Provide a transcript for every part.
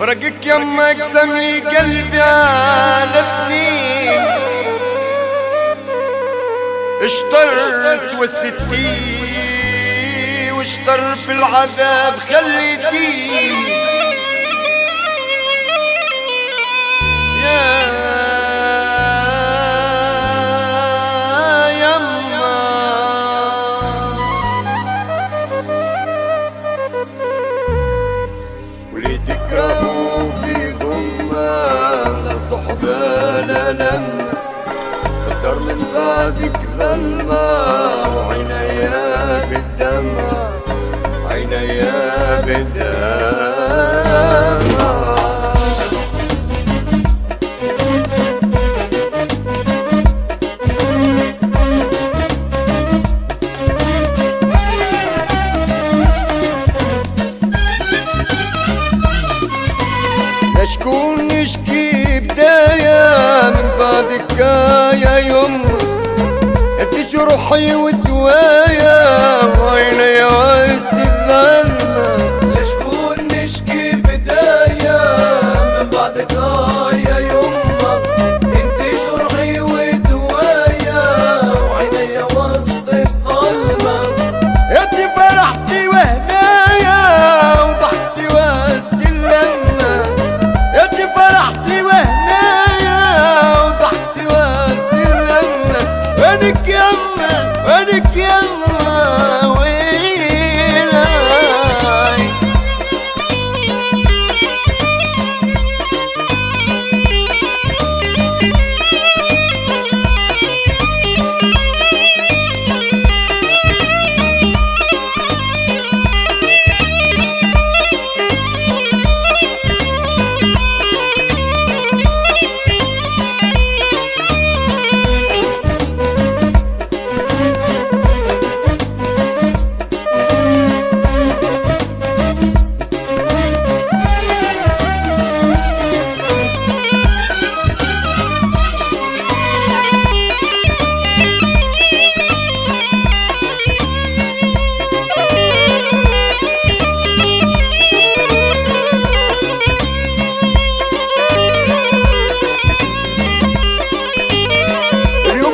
فرقك يمك سمي قلبي على سنين، اشطرت وستي واشطر في العذاب خليتي يا يما. ولي تكرهوا في غمة لا صحبة لا لمة، اكتر من بعدك ظلمة وعينيا بالدمع، عينيا بالدمع. شكون نشكي بداية من بعدك يا يما، انت جروحي والدوايا وعينيا وسط الظلمة. لشكون نشكي بداية من بعدك يا يما، انت جروحي ودوايا وعينيا وسط الظلمة. انت فرحتي وهنايا وضحكتي وسط اللمة، انت فرحتي وهنايا وضحكتي وسط اللمة. وينك يما وينك يما وينك؟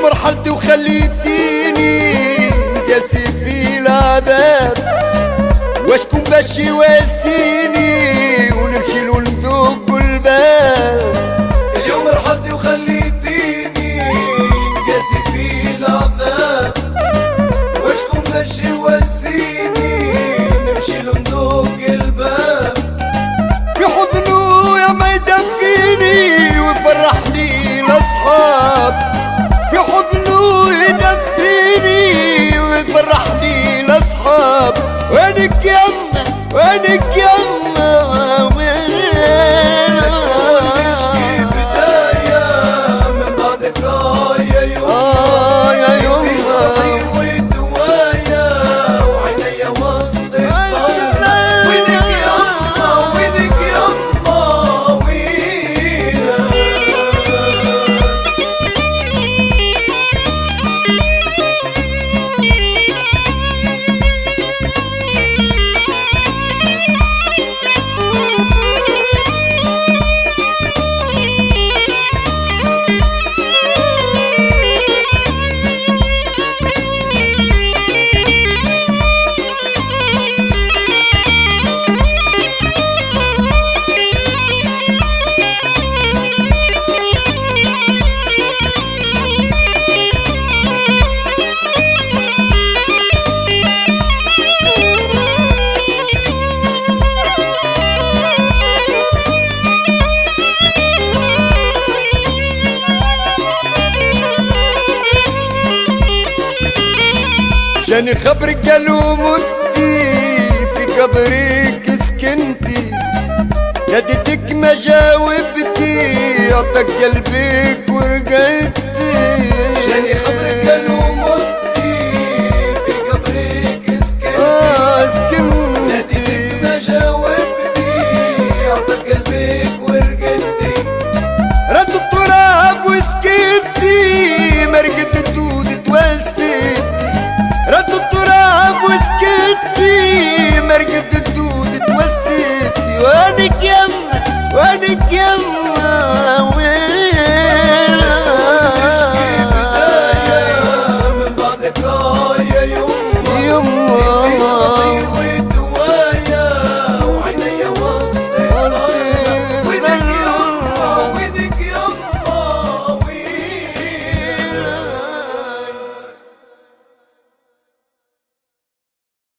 رحلتي وخليتيني جاسي في العذاب، واشكون باش يواسيني ونمشي له ندق الباب. اليوم رحلتي وخليتيني جاسي في العذاب، واشكون باش يواسيني نمشي له ندق الباب. في حضنه يا ما يدفيني ويفرحني الاصحاب، في حضنه يدفيني ويفرحني الاصحاب. وينك يما وينك يما وينك؟ شكون نشكي بداية من بعدك يا يما، يا يما في جروحي ودوايا وعينيا وسط الظلمة. وينك يما وينك يما وينك؟ جاني خبرك قالوا متي في قبرك سكنتي، ناديتك ما جاوبتي عطاك قلبك ورقدتي. جاني خبرك قالوا متي في قبرك سكنتي، ناديتك ما جاوبتي عطاك قلبك ورقدتي. رد التراب وسكتي مرقد الدود توسدي، رد التراب وسكتي مرقد الدود توسدي. وينك يما يم